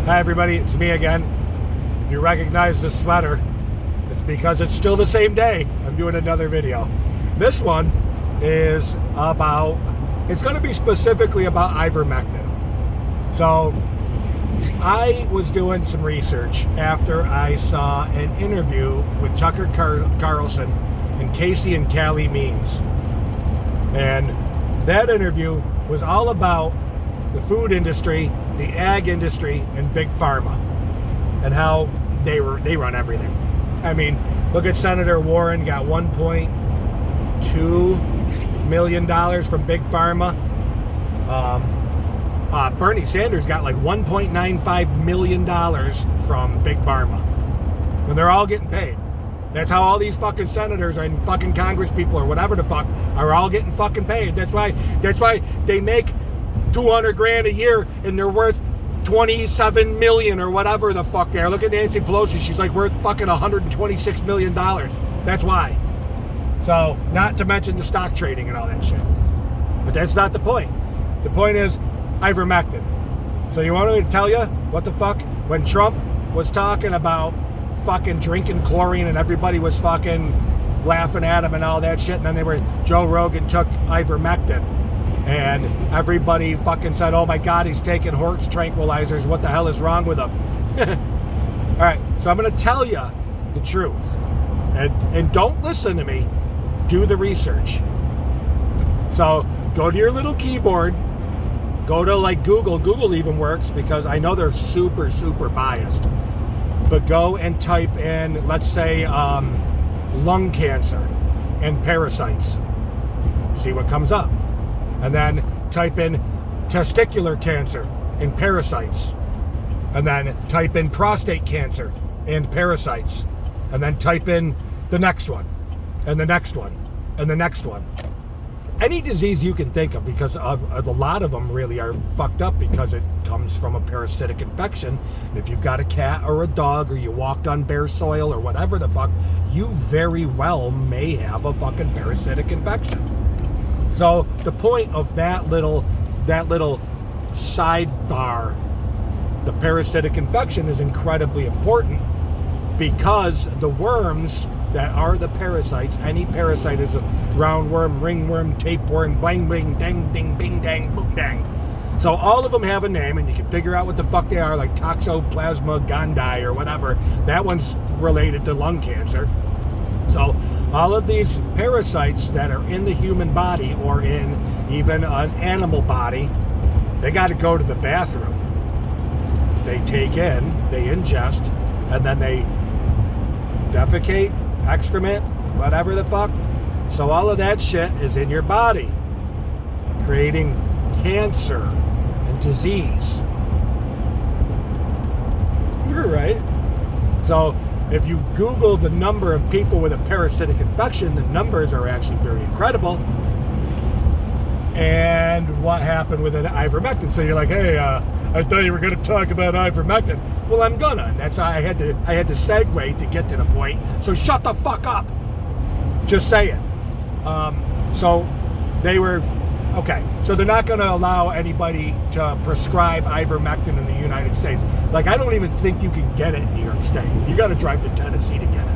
Hi everybody, it's me again. If you recognize this sweater, it's because it's still the same day. I'm doing another video. This one is about, it's going to be specifically about ivermectin. So, I was doing some research after I saw an interview with Tucker Carlson and Casey and Callie Means. And that interview was all about the food industry, the ag industry, and big pharma, and how they run everything. I mean, look at Senator Warren, got $1.2 million from big pharma. Bernie Sanders got like $1.95 million from big pharma, and they're all getting paid. That's how all these fucking senators and fucking Congress people or whatever the fuck are all getting fucking paid. That's why they make $200,000 a year and they're worth $27 million or whatever the fuck they are. Look at Nancy Pelosi. She's like worth fucking $126 million. That's why. So, not to mention the stock trading and all that shit. But that's not the point. The point is ivermectin. So you want me to tell you what the fuck? When Trump was talking about fucking drinking chlorine and everybody was fucking laughing at him and all that shit, and then Joe Rogan took ivermectin. And everybody fucking said, oh my God, he's taking horse tranquilizers. What the hell is wrong with him? All right, so I'm going to tell you the truth. And don't listen to me. Do the research. So go to your little keyboard. Go to like Google. Google even works because I know they're super, super biased. But go and type in, let's say, lung cancer and parasites. See what comes up. And then type in testicular cancer and parasites. And then type in prostate cancer and parasites. And then type in the next one. And the next one. And the next one. Any disease you can think of, because a lot of them really are fucked up because it comes from a parasitic infection. And if you've got a cat or a dog or you walked on bare soil or whatever the fuck, you very well may have a fucking parasitic infection. So the point of that little sidebar, the parasitic infection, is incredibly important because the worms that are the parasites, any parasite is a roundworm, ringworm, tapeworm, blang bling, dang ding, bing dang, boom dang. So all of them have a name, and you can figure out what the fuck they are, like Toxoplasma gondii or whatever. That one's related to lung cancer. So all of these parasites that are in the human body or in even an animal body, they got to go to the bathroom. They take in, they ingest, and then they defecate, excrement, whatever the fuck. So all of that shit is in your body, creating cancer and disease. You're right. So if you Google the number of people with a parasitic infection, the numbers are actually very incredible. And what happened with an ivermectin? So you're like, hey, I thought you were going to talk about ivermectin. Well, I'm gonna. And that's why I had to segue to get to the point. So shut the fuck up. Just say it. So they were, okay. So they're not going to allow anybody to prescribe ivermectin in the United States. Like, I don't even think you can get it in New York State. You got to drive to Tennessee to get it.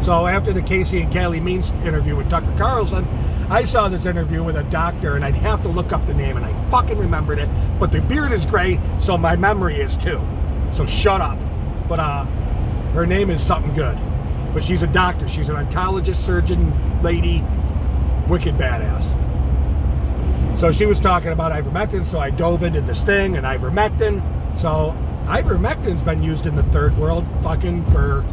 So after the Casey and Callie Means interview with Tucker Carlson, I saw this interview with a doctor, and I'd have to look up the name, and I fucking remembered it. But the beard is gray, so my memory is too. So shut up. But her name is something good. But she's a doctor. She's an oncologist, surgeon, lady, wicked badass. So she was talking about ivermectin, so I dove into this thing and ivermectin. So ivermectin's been used in the third world fucking for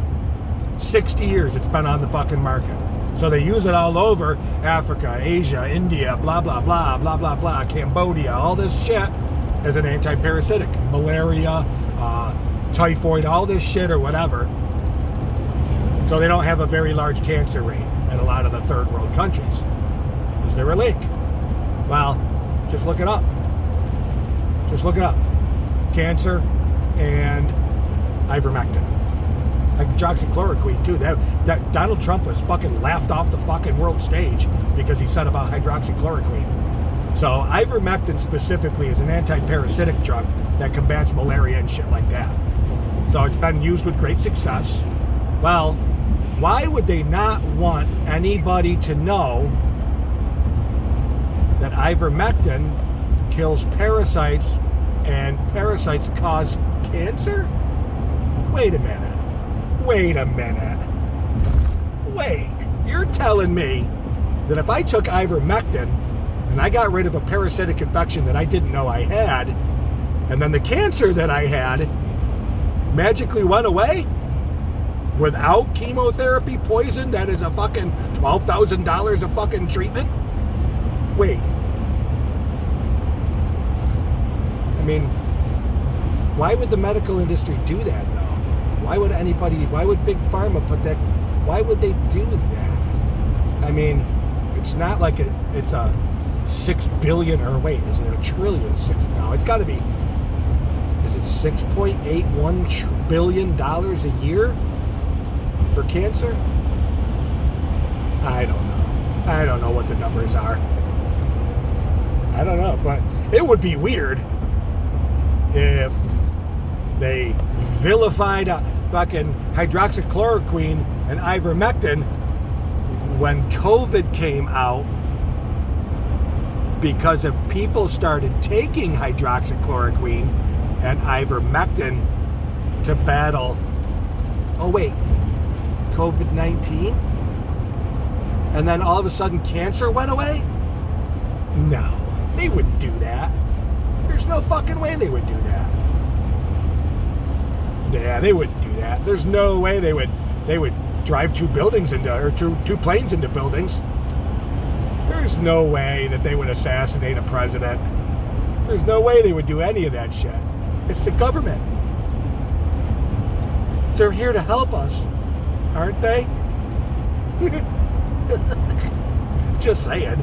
60 years. It's been on the fucking market. So they use it all over Africa, Asia, India, blah, blah, blah, blah, blah, blah, Cambodia, all this shit as an anti-parasitic. Malaria, typhoid, all this shit or whatever. So they don't have a very large cancer rate in a lot of the third world countries. Is there a link? Well, just look it up. Just look it up. Cancer and ivermectin. Hydroxychloroquine too. That Donald Trump was fucking laughed off the fucking world stage because he said about hydroxychloroquine. So ivermectin specifically is an anti-parasitic drug that combats malaria and shit like that. So it's been used with great success. Well, why would they not want anybody to know that ivermectin kills parasites and parasites cause cancer? Wait a minute. Wait, you're telling me that if I took ivermectin and I got rid of a parasitic infection that I didn't know I had, and then the cancer that I had magically went away without chemotherapy, poison that is a fucking $12,000 a fucking treatment? Wait. I mean, why would the medical industry do that though? Why would Big Pharma put that, why would they do that? I mean, it's not like it's a 6 billion, or wait, is it a trillion? No, it's got to be, is it $6.81 billion a year for cancer? I don't know. I don't know what the numbers are. I don't know, but it would be weird if they vilified fucking hydroxychloroquine and ivermectin when COVID came out, because if people started taking hydroxychloroquine and ivermectin to battle, COVID-19? And then all of a sudden cancer went away? No, they wouldn't do that. There's no fucking way they would do that. Yeah, they wouldn't do that. There's no way they would drive two planes into buildings. There's no way that they would assassinate a president. There's no way they would do any of that shit. It's the government. They're here to help us, aren't they? Just saying.